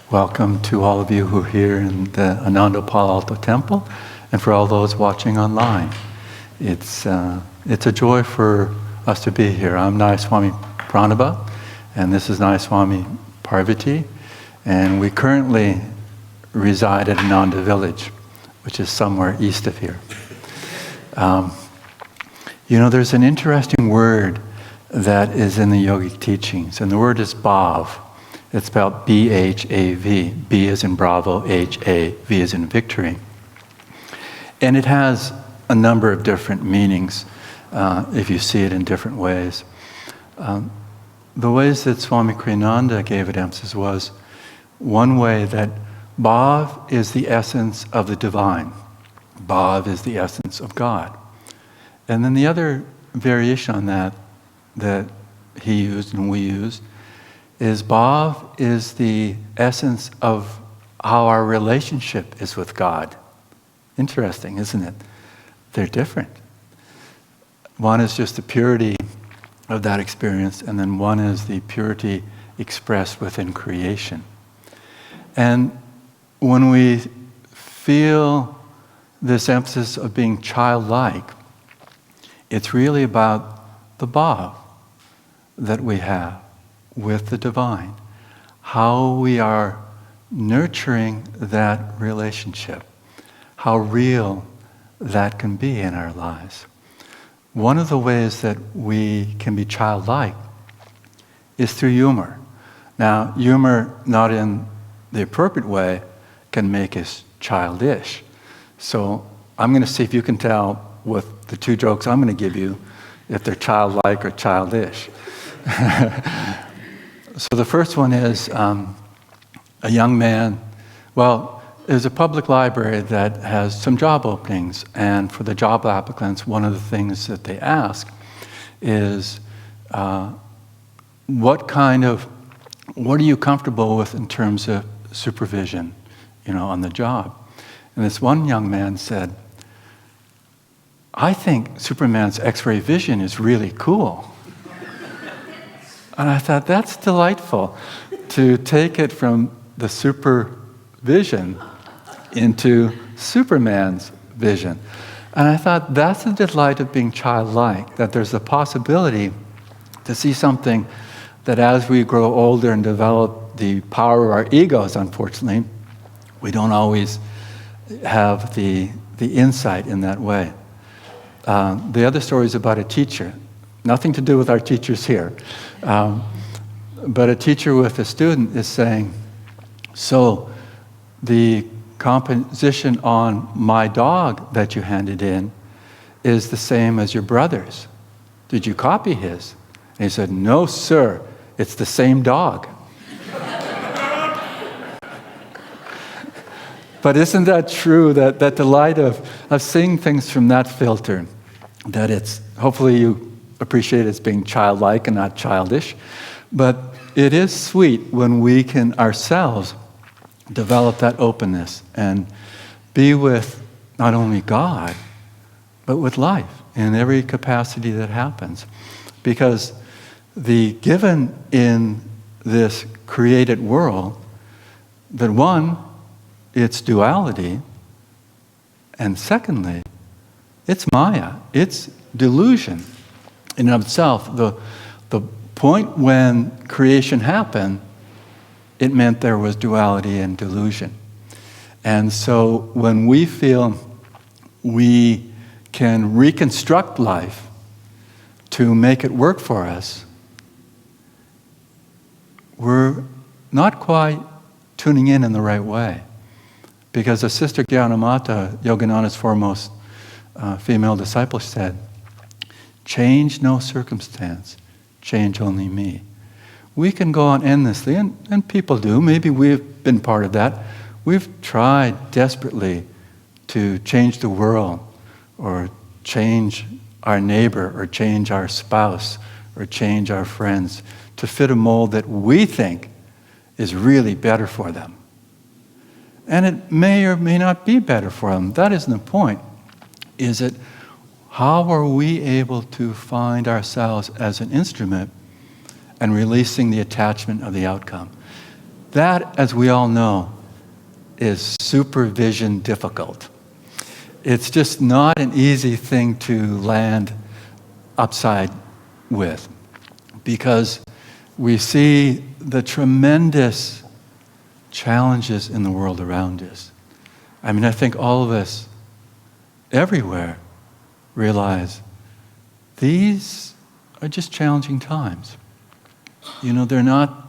Welcome to all of you who are here in the Ananda Palo Alto Temple, and for all those watching online. It's a joy for us to be here. I'm Naya Swami Pranaba, and this is Naya Swami Parvati, and we currently reside at Ananda Village, which is somewhere east of here. There's an interesting word that is in the yogic teachings, and the word is bhav. It's spelled B-H-A-V. B as in Bravo, H-A-V as in victory. And it has a number of different meanings if you see it in different ways. The ways that Swami Kriyananda gave it emphasis was one way that bhav is the essence of the divine. Bhav is the essence of God. And then the other variation on that he used and we used is bhav is the essence of how our relationship is with God. Interesting, isn't it? They're different. One is just the purity of that experience, and then one is the purity expressed within creation. And when we feel this emphasis of being childlike, it's really about the bhav that we have with the divine, how we are nurturing that relationship, how real that can be in our lives. One of the ways that we can be childlike is through humor. Now, humor, not in the appropriate way, can make us childish. So I'm going to see if you can tell with the two jokes I'm going to give you if they're childlike or childish. So the first one is a young man. Well, there's a public library that has some job openings, and for the job applicants, one of the things that they ask is, what are you comfortable with in terms of supervision, on the job? And this one young man said, I think Superman's X-ray vision is really cool. And I thought, that's delightful, to take it from the supervision into Superman's vision. And I thought, that's the delight of being childlike, that there's a possibility to see something that as we grow older and develop the power of our egos, unfortunately, we don't always have the insight in that way. The other story is about a teacher. Nothing to do with our teachers here. But a teacher with a student is saying, so the composition on my dog that you handed in is the same as your brother's. Did you copy his? And he said, no, sir, it's the same dog. But isn't that true, that delight of seeing things from that filter, that it's, hopefully you appreciate it as being childlike and not childish, but it is sweet when we can ourselves develop that openness and be with not only God, but with life in every capacity that happens. Because the given in this created world, that one, it's duality, and secondly, it's Maya, it's delusion. In and of itself, the point when creation happened, it meant there was duality and delusion. And so when we feel we can reconstruct life to make it work for us, we're not quite tuning in the right way. Because as Sister Gyanamata, Yogananda's foremost female disciple, said, change no circumstance, change only me. We can go on endlessly, and people do. Maybe we've been part of that. We've tried desperately to change the world, or change our neighbor, or change our spouse, or change our friends to fit a mold that we think is really better for them. And it may or may not be better for them. That isn't the point. Is it, how are we able to find ourselves as an instrument and releasing the attachment of the outcome? That, as we all know, is supervision difficult. It's just not an easy thing to land upside with, because we see the tremendous challenges in the world around us. I mean, I think all of us everywhere realize these are just challenging times. You know, they're not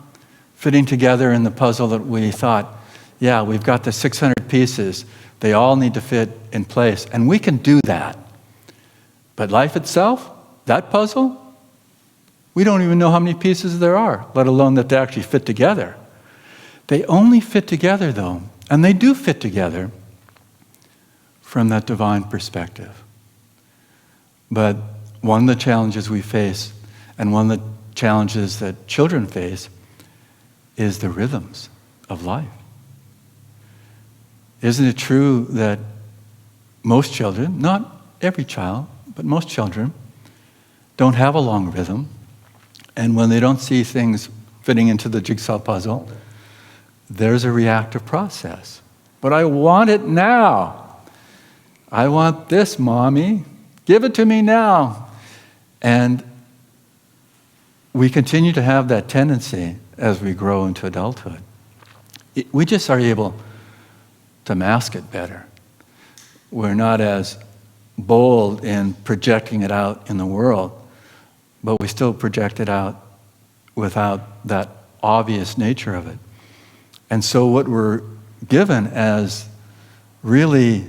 fitting together in the puzzle that we thought, yeah, we've got the 600 pieces, they all need to fit in place, and we can do that. But life itself, that puzzle, we don't even know how many pieces there are, let alone that they actually fit together. They only fit together, though, and they do fit together from that divine perspective. But one of the challenges we face, and one of the challenges that children face, is the rhythms of life. Isn't it true that most children, not every child, but most children, don't have a long rhythm, and when they don't see things fitting into the jigsaw puzzle, there's a reactive process. But I want it now. I want this, Mommy. Give it to me now. And we continue to have that tendency as we grow into adulthood. We just are able to mask it better. We're not as bold in projecting it out in the world, but we still project it out without that obvious nature of it. And so what we're given as really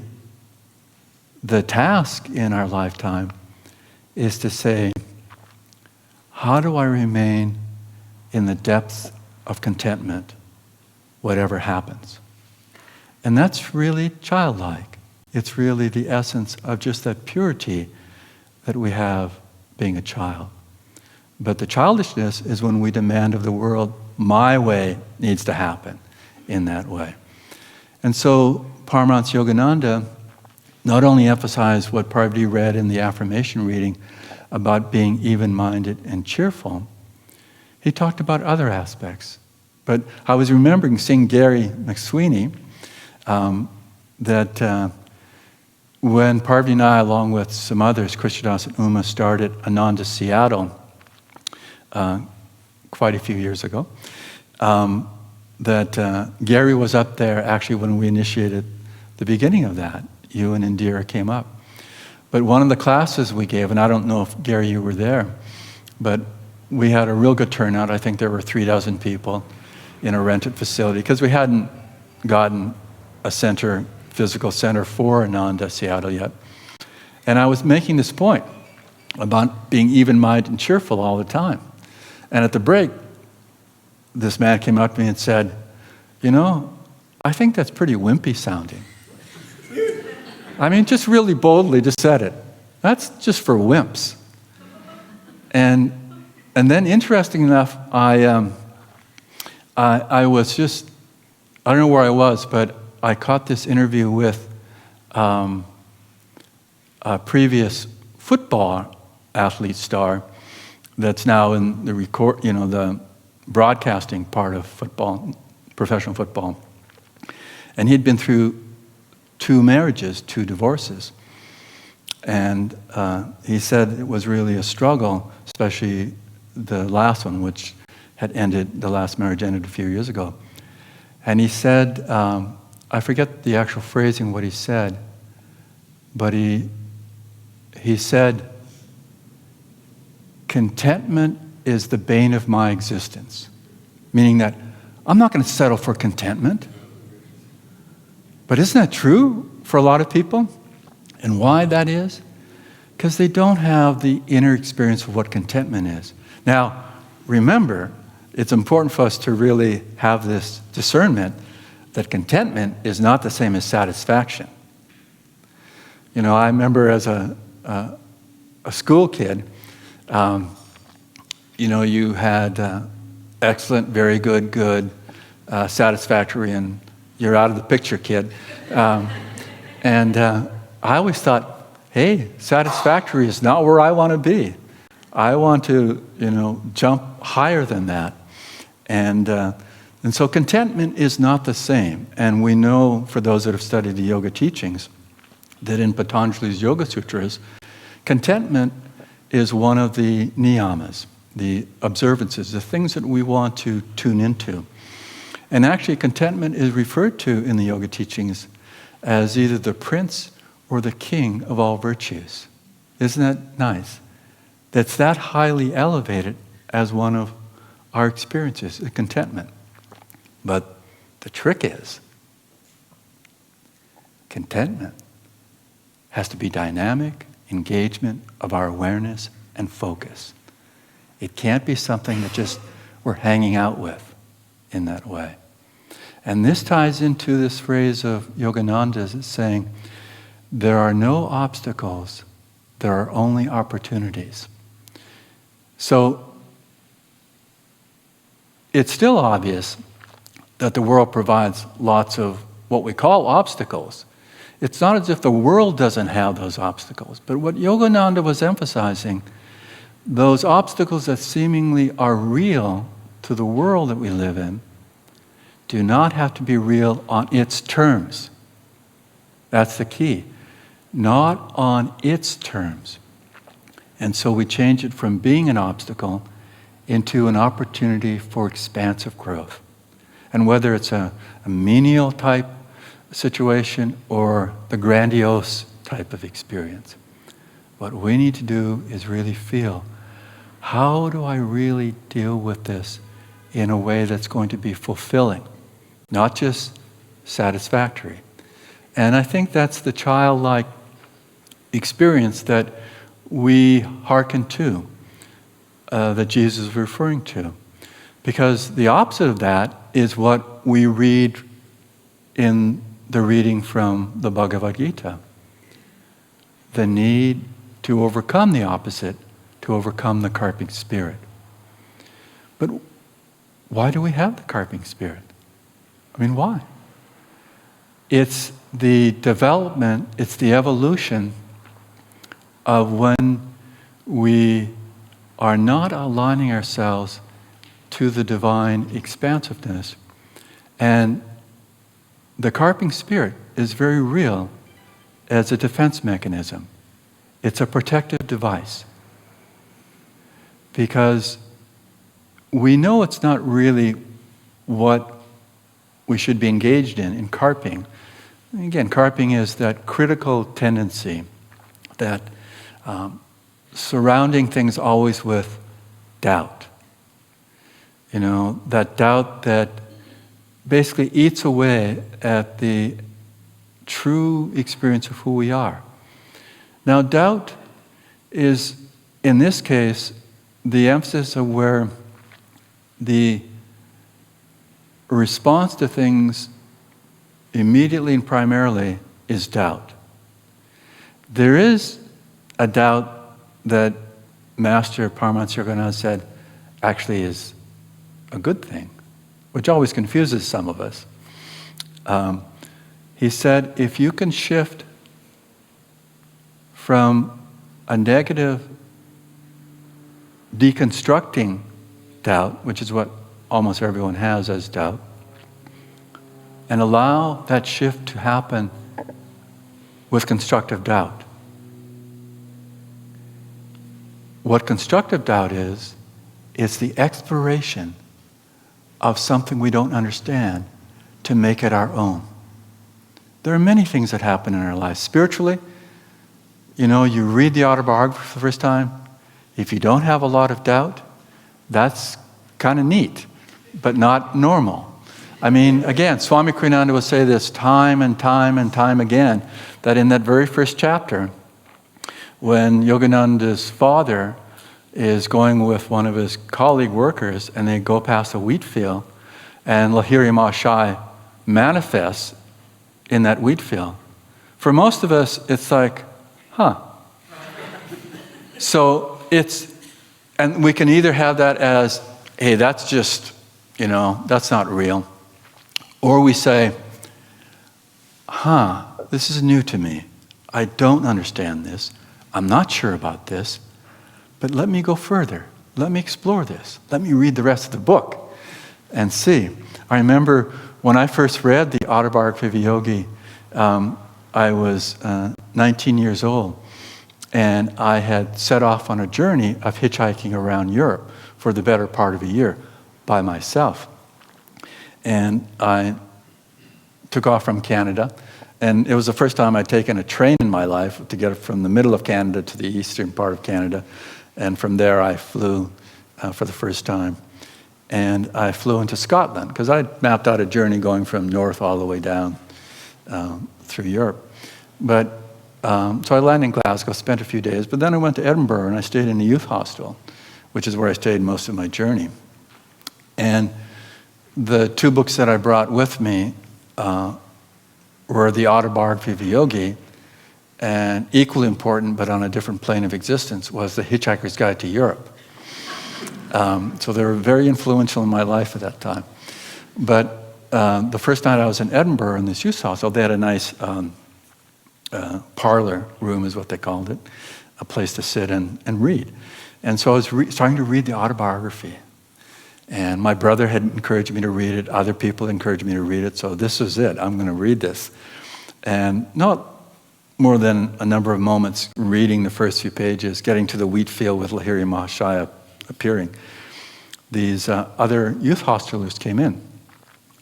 the task in our lifetime is to say, how do I remain in the depths of contentment, whatever happens? And that's really childlike. It's really the essence of just that purity that we have being a child. But the childishness is when we demand of the world, my way needs to happen in that way. And so Paramhansa Yogananda not only emphasized what Parvati read in the affirmation reading about being even-minded and cheerful, he talked about other aspects. But I was remembering seeing Gary McSweeney, that when Parvati and I, along with some others, Krishnadas and Uma, started Ananda Seattle quite a few years ago, that Gary was up there actually when we initiated the beginning of that. You and Indira came up. But one of the classes we gave, and I don't know if, Gary, you were there, but we had a real good turnout. I think there were 36 people in a rented facility, because we hadn't gotten a physical center for Ananda Seattle yet. And I was making this point about being even-minded and cheerful all the time. And at the break, this man came up to me and said, you know, I think that's pretty wimpy sounding. I mean, just really boldly just said it. That's just for wimps. And then, interesting enough, I was just, I don't know where I was, but I caught this interview with a previous football athlete star that's now in the the broadcasting part of football, professional football. And he'd been through 2 marriages, 2 divorces. And he said it was really a struggle, especially the last one, which had ended, the last marriage ended a few years ago. And he said, I forget the actual phrasing, what he said, but he said, contentment is the bane of my existence. Meaning that I'm not going to settle for contentment. But isn't that true for a lot of people? And why that is? Because they don't have the inner experience of what contentment is. Now, remember, it's important for us to really have this discernment that contentment is not the same as satisfaction. You know, I remember as a school kid, you had excellent, very good, good, satisfactory, and you're out of the picture, kid. And I always thought, hey, satisfactory is not where I want to be. I want to, jump higher than that. And And so contentment is not the same. And we know, for those that have studied the yoga teachings, that in Patanjali's Yoga Sutras, contentment is one of the niyamas, the observances, the things that we want to tune into. And actually, contentment is referred to in the yoga teachings as either the prince or the king of all virtues. Isn't that nice? That's that highly elevated as one of our experiences, the contentment. But the trick is, contentment has to be dynamic engagement of our awareness and focus. It can't be something that just we're hanging out with in that way. And this ties into this phrase of Yogananda's. It's saying, there are no obstacles, there are only opportunities. So, it's still obvious that the world provides lots of what we call obstacles. It's not as if the world doesn't have those obstacles. But what Yogananda was emphasizing, those obstacles that seemingly are real to the world that we live in, do not have to be real on its terms. That's the key. Not on its terms. And so we change it from being an obstacle into an opportunity for expansive growth. And whether it's a menial type situation or the grandiose type of experience, what we need to do is really feel, how do I really deal with this in a way that's going to be fulfilling, not just satisfactory? And I think that's the childlike experience that we hearken to, that Jesus is referring to. Because the opposite of that is what we read in the reading from the Bhagavad Gita. The need to overcome the opposite, to overcome the carping spirit. But why do we have the carping spirit? I mean, why? It's the development, it's the evolution of when we are not aligning ourselves to the divine expansiveness. And the carping spirit is very real as a defense mechanism. It's a protective device. Because we know it's not really what we should be engaged in carping. Again, carping is that critical tendency that surrounding things always with doubt. You know, that doubt that basically eats away at the true experience of who we are. Now, doubt is, in this case, the emphasis of where the response to things immediately and primarily is doubt. There is a doubt that Master Paramhansa Yogananda said actually is a good thing, which always confuses some of us. He said, if you can shift from a negative, deconstructing doubt, which is what almost everyone has as doubt, and allow that shift to happen with constructive doubt. What constructive doubt is, it's the exploration of something we don't understand to make it our own. There are many things that happen in our lives. Spiritually, you know, you read the autobiography for the first time. If you don't have a lot of doubt, that's kind of neat, but not normal. I mean, again, Swami Kriyananda will say this time and time and time again, that in that very first chapter, when Yogananda's father is going with one of his colleague workers and they go past a wheat field and Lahiri Mahashai manifests in that wheat field. For most of us, it's like, huh. So and we can either have that as, hey, that's just, you know, that's not real. Or we say, this is new to me. I don't understand this. I'm not sure about this. But let me go further. Let me explore this. Let me read the rest of the book and see. I remember when I first read the Autobiography of a Yogi, I was 19 years old, and I had set off on a journey of hitchhiking around Europe for the better part of a year by myself. And I took off from Canada, and it was the first time I'd taken a train in my life to get from the middle of Canada to the eastern part of Canada. And from there I flew for the first time. And I flew into Scotland, because I'd mapped out a journey going from north all the way down through Europe. But so I landed in Glasgow, spent a few days, but then I went to Edinburgh and I stayed in a youth hostel, which is where I stayed most of my journey. And the two books that I brought with me were the Autobiography of a Yogi, and equally important, but on a different plane of existence, was The Hitchhiker's Guide to Europe. So they were very influential in my life at that time. But the first night I was in Edinburgh in this youth hostel, they had a nice parlor room, is what they called it, a place to sit and read. And so I was starting to read the autobiography. And my brother had encouraged me to read it. Other people encouraged me to read it. So this was it. I'm going to read this. And not more than a number of moments reading the first few pages, getting to the wheat field with Lahiri Mahashaya appearing, these other youth hostelers came in.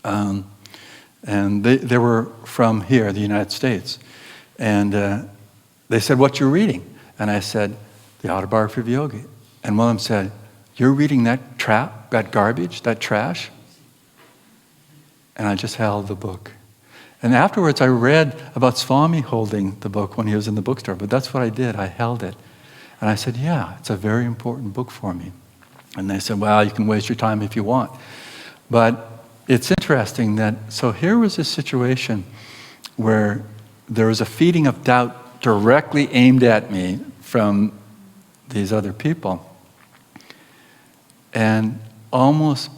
And they were from here, the United States. And they said, "What you reading?" And I said, "The Autobiography of a Yogi." And one of them said, "You're reading that that garbage, that trash?" And I just held the book. And afterwards I read about Swami holding the book when he was in the bookstore, but that's what I did, I held it. And I said, "Yeah, it's a very important book for me." And they said, "Well, you can waste your time if you want." But it's interesting that, so here was a situation where there was a feeding of doubt directly aimed at me from these other people. And almost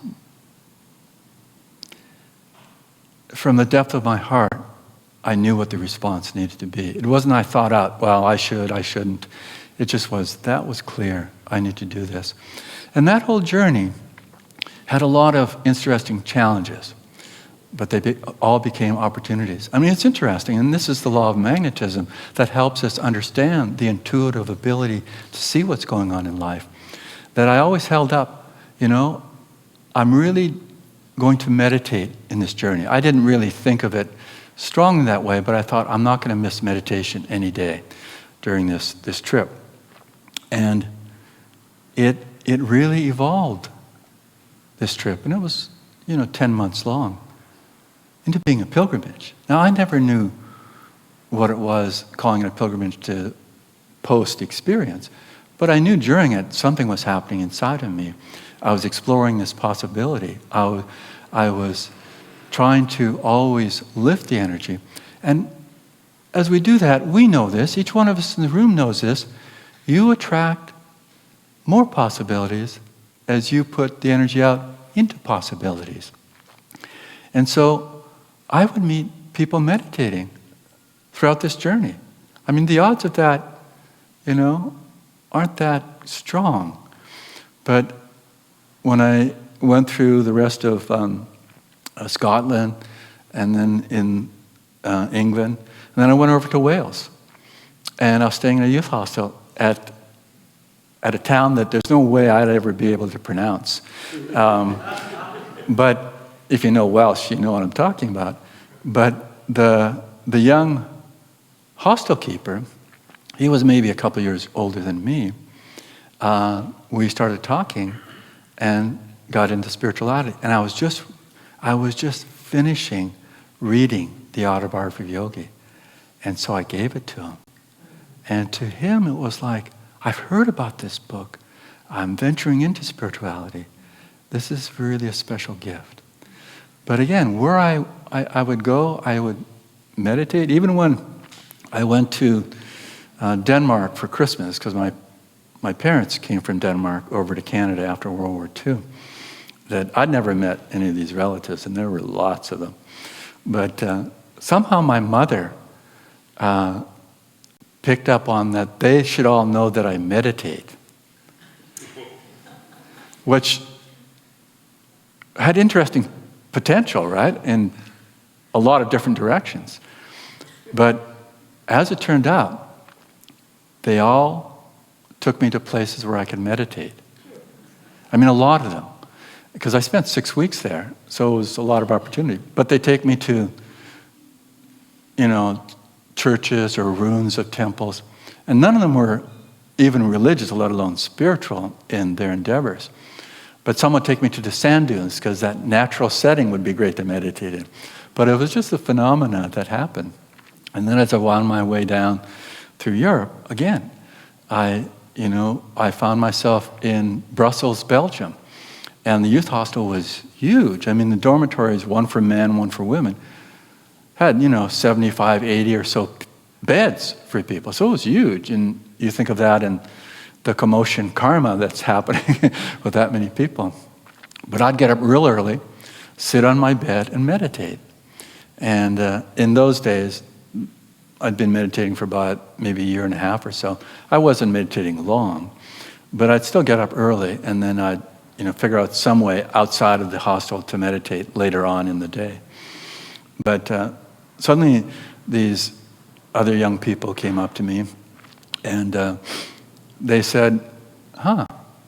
from the depth of my heart, I knew what the response needed to be. It wasn't I thought out, well, I should, I shouldn't. It just was, that was clear. I need to do this. And that whole journey had a lot of interesting challenges, but they all became opportunities. I mean, it's interesting, and this is the law of magnetism that helps us understand the intuitive ability to see what's going on in life, that I always held up. I'm really going to meditate in this journey. I didn't really think of it strongly that way, but I thought I'm not going to miss meditation any day during this trip. And it really evolved, this trip, and it was 10 months long, into being a pilgrimage. Now, I never knew what it was calling it a pilgrimage to post-experience, but I knew during it something was happening inside of me. I was exploring this possibility. I was trying to always lift the energy. And as we do that, we know this, each one of us in the room knows this, you attract more possibilities as you put the energy out into possibilities. And so I would meet people meditating throughout this journey. I mean, the odds of that, aren't that strong. But when I went through the rest of Scotland, and then in England, and then I went over to Wales. And I was staying in a youth hostel at a town that there's no way I'd ever be able to pronounce. But if you know Welsh, you know what I'm talking about. But the young hostel keeper, he was maybe a couple years older than me. We started talking and got into spirituality. And I was just finishing reading the Autobiography of a Yogi. And so I gave it to him. And to him it was like, I've heard about this book. I'm venturing into spirituality. This is really a special gift. But again, where I would go, I would meditate. Even when I went to Denmark for Christmas, because my parents came from Denmark over to Canada after World War II, that I'd never met any of these relatives, and there were lots of them. But somehow my mother picked up on that they should all know that I meditate, which had interesting potential, right? In a lot of different directions. But as it turned out, they all took me to places where I could meditate. I mean, a lot of them. Because I spent 6 weeks there, so it was a lot of opportunity. But they take me to, churches or ruins of temples. And none of them were even religious, let alone spiritual in their endeavors. But some would take me to the sand dunes because that natural setting would be great to meditate in. But it was just a phenomena that happened. And then as I wound my way down through Europe, again, I found myself in Brussels, Belgium. And the youth hostel was huge. I mean, the dormitories, one for men, one for women, had, 75, 80 or so beds for people. So it was huge. And you think of that and the commotion karma that's happening with that many people. But I'd get up real early, sit on my bed, and meditate. And in those days, I'd been meditating for about maybe a year and a half or so. I wasn't meditating long, but I'd still get up early, and then I'd figure out some way outside of the hostel to meditate later on in the day. But suddenly, these other young people came up to me, and they said,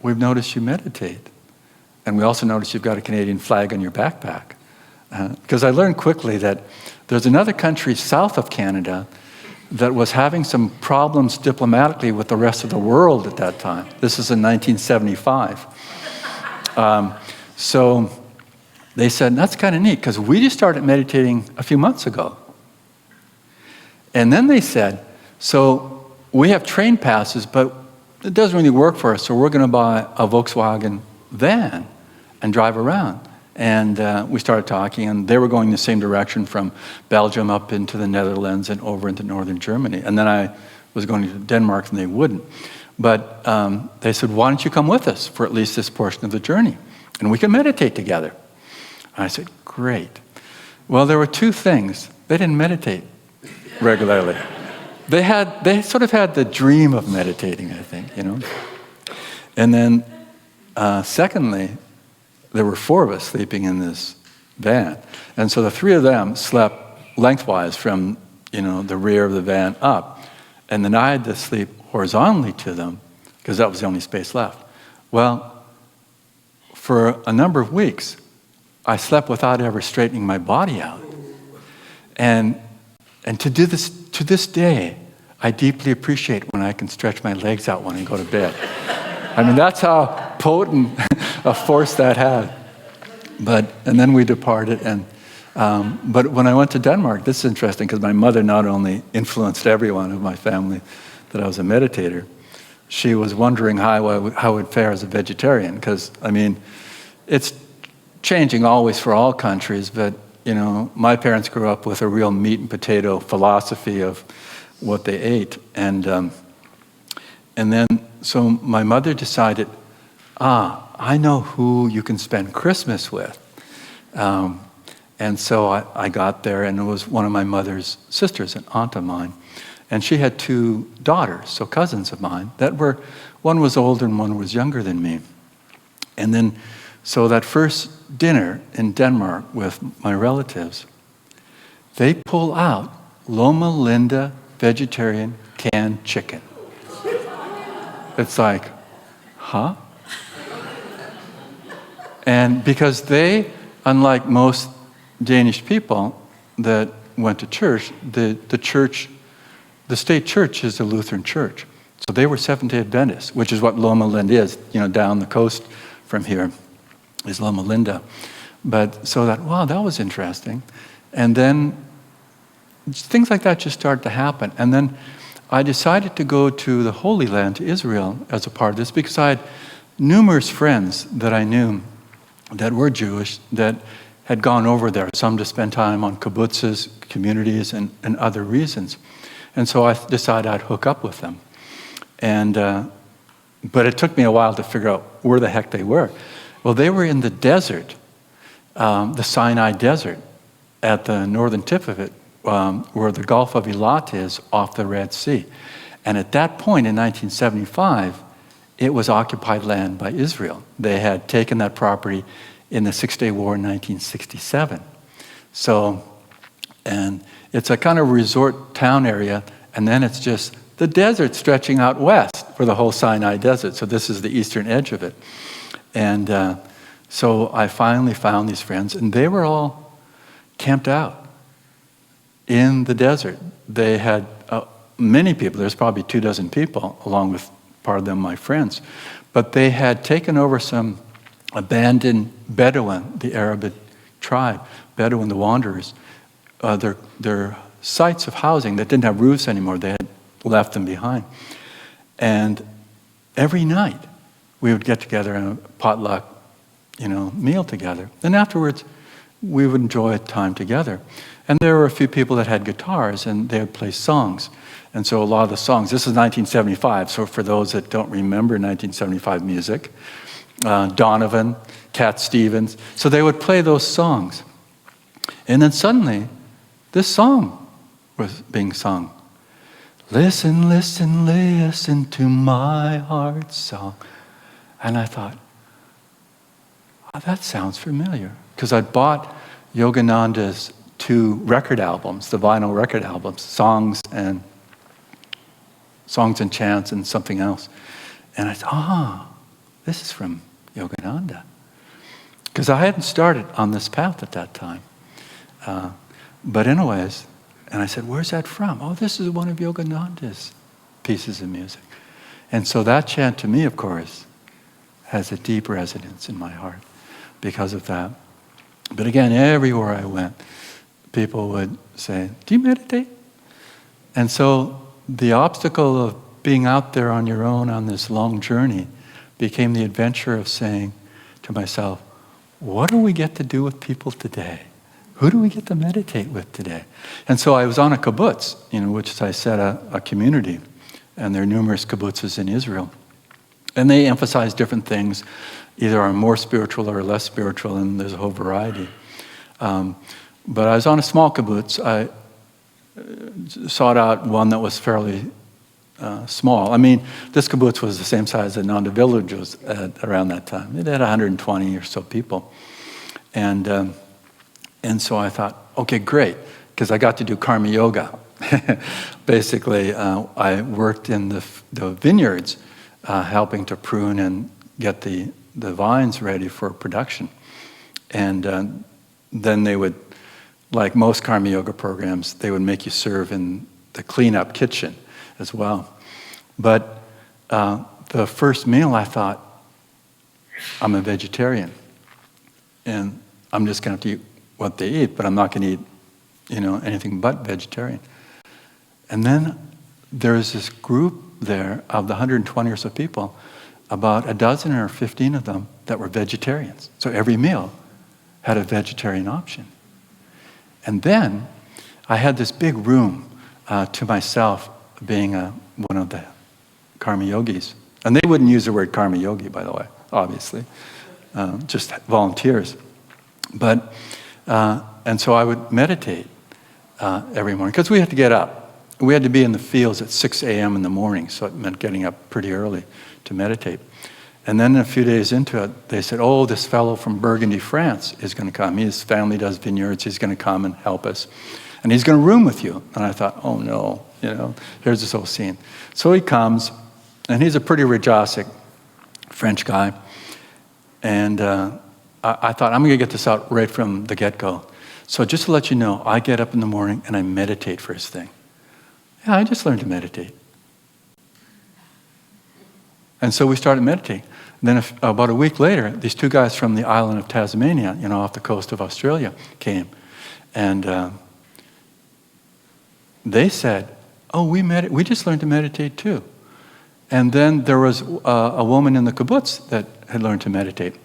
we've noticed you meditate. And we also noticed you've got a Canadian flag on your backpack. Because I learned quickly that there's another country south of Canada that was having some problems diplomatically with the rest of the world at that time. This is in 1975. So they said, that's kind of neat, because we just started meditating a few months ago. And then they said, so we have train passes, but it doesn't really work for us, so we're going to buy a Volkswagen van and drive around. And we started talking, and they were going the same direction from Belgium up into the Netherlands and over into northern Germany. And then I was going to Denmark, and they wouldn't. But they said, why don't you come with us for at least this portion of the journey? And we can meditate together. And I said, great. Well, there were two things. They didn't meditate regularly. They sort of had the dream of meditating, I think, And then secondly, there were 4 of us sleeping in this van. And so the 3 of them slept lengthwise from, the rear of the van up. And then I had to sleep horizontally to them because that was the only space left. Well, for a number of weeks, I slept without ever straightening my body out. And to this day, I deeply appreciate when I can stretch my legs out when I go to bed. I mean, that's how potent a force that had. And then we departed. But when I went to Denmark, this is interesting because my mother not only influenced everyone of my family that I was a meditator, she was wondering how I would fare as a vegetarian. Because, I mean, it's changing always for all countries, but, my parents grew up with a real meat and potato philosophy of what they ate. And then, so my mother decided, I know who you can spend Christmas with. And so I got there, and it was one of my mother's sisters, an aunt of mine. And she had 2 daughters, so cousins of mine, one was older and one was younger than me. And then, so that first dinner in Denmark with my relatives, they pull out Loma Linda vegetarian canned chicken. It's like, huh? And because they, unlike most Danish people that went to church, the state church is the Lutheran church. So they were Seventh-day Adventists, which is what Loma Linda is, down the coast from here is Loma Linda. But so that was interesting. And then things like that just started to happen. And then I decided to go to the Holy Land, to Israel, as a part of this, because I had numerous friends that I knew that were Jewish that had gone over there, some to spend time on kibbutzes, communities, and other reasons. And so I decided I'd hook up with them. But it took me a while to figure out where the heck they were. Well, they were in the desert, the Sinai Desert, at the northern tip of it, where the Gulf of Eilat is off the Red Sea. And at that point in 1975, it was occupied land by Israel. They had taken that property in the Six-Day War in 1967. So, and it's a kind of resort town area, and then it's just the desert stretching out west for the whole Sinai Desert. So this is the eastern edge of it. And so I finally found these friends, and they were all camped out in the desert. They had many people, there's probably 24 people, along with part of them my friends. But they had taken over some abandoned Bedouin, the Arabic tribe, Bedouin, the wanderers, their sites of housing that didn't have roofs anymore. They had left them behind. And every night we would get together in a potluck, meal together. And afterwards we would enjoy time together. And there were a few people that had guitars, and they would play songs. And so a lot of the songs, this is 1975, so for those that don't remember 1975 music, Donovan, Cat Stevens, so they would play those songs. And then suddenly, this song was being sung. Listen, listen, listen to my heart's song. And I thought, oh, that sounds familiar. Because I'd bought Yogananda's 2 record albums, the vinyl record albums, Songs and Chants and something else. And I thought, this is from Yogananda. Because I hadn't started on this path at that time. But anyways, and I said, where's that from? Oh, this is one of Yogananda's pieces of music. And so that chant to me, of course, has a deep resonance in my heart because of that. But again, everywhere I went, people would say, do you meditate? And so the obstacle of being out there on your own on this long journey became the adventure of saying to myself, what do we get to do with people today? Who do we get to meditate with today? And so I was on a kibbutz, which is, I said, a community. And there are numerous kibbutzes in Israel. And they emphasize different things, either are more spiritual or less spiritual, and there's a whole variety. But I was on a small kibbutz. I sought out one that was fairly small. I mean, this kibbutz was the same size as Ananda village was at around that time. It had 120 or so people. And so I thought, okay, great, because I got to do karma yoga. Basically, I worked in the vineyards, helping to prune and get the vines ready for production. And then they would, like most karma yoga programs, they would make you serve in the cleanup kitchen as well. But the first meal, I thought, I'm a vegetarian, and I'm just going to have to eat what they eat, but I'm not going to eat, anything but vegetarian. And then there's this group there of the 120 or so people, about a dozen or 15 of them that were vegetarians. So every meal had a vegetarian option. And then I had this big room to myself, being one of the karma yogis. And they wouldn't use the word karma yogi, by the way, obviously, just volunteers. But, and so I would meditate every morning, because we had to get up. We had to be in the fields at 6 a.m. in the morning, so it meant getting up pretty early to meditate. And then a few days into it, they said, oh, this fellow from Burgundy, France is going to come. His family does vineyards. He's going to come and help us. And he's going to room with you. And I thought, oh no, here's this whole scene. So he comes, and he's a pretty rajasic French guy. And I thought, I'm going to get this out right from the get-go. So just to let you know, I get up in the morning and I meditate first thing. Yeah, I just learned to meditate. And so we started meditating. And then about a week later, these 2 guys from the island of Tasmania, off the coast of Australia, came. And they said, oh, we just learned to meditate too. And then there was a woman in the kibbutz that had learned to meditate.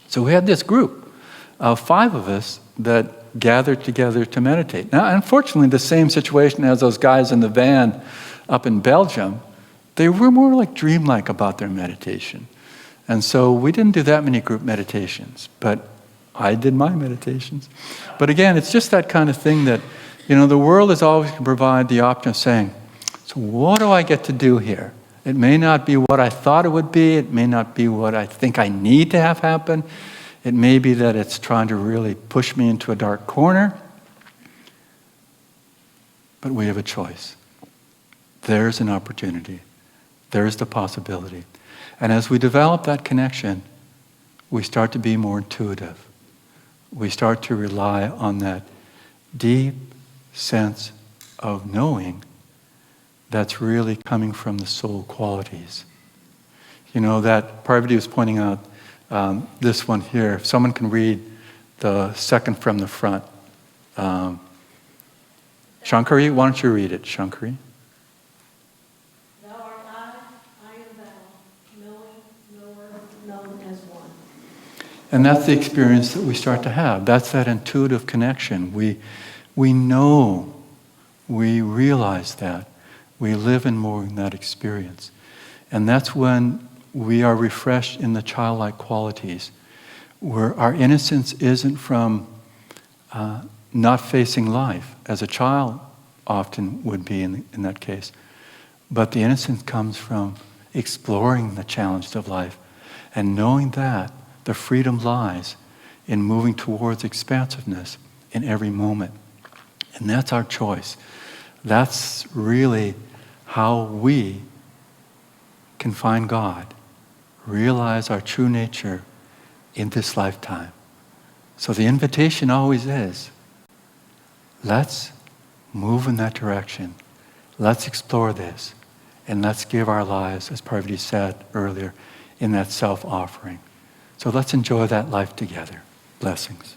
So we had this group of 5 of us that gathered together to meditate. Now, unfortunately, the same situation as those guys in the van up in Belgium, they were more like dreamlike about their meditation. And so we didn't do that many group meditations, but I did my meditations. But again, it's just that kind of thing that, the world is always going to provide the option of saying, so what do I get to do here? It may not be what I thought it would be. It may not be what I think I need to have happen. It may be that it's trying to really push me into a dark corner, but we have a choice. There's an opportunity. There's the possibility. And as we develop that connection, we start to be more intuitive. We start to rely on that deep sense of knowing that's really coming from the soul qualities. You know, that Parvati was pointing out this one here. If someone can read the second from the front. Shankari, why don't you read it, Shankari? Thou art I am thou, knowing, knower, known as one. And that's the experience that we start to have. That's that intuitive connection. We know, we realize that. We live in more in that experience. And that's when we are refreshed in the childlike qualities, where our innocence isn't from not facing life, as a child often would be in that case. But the innocence comes from exploring the challenges of life and knowing that the freedom lies in moving towards expansiveness in every moment. And that's our choice. That's really how we can find God, realize our true nature in this lifetime. So the invitation always is, let's move in that direction. Let's explore this. And let's give our lives, as Parvati said earlier, in that self-offering. So let's enjoy that life together. Blessings.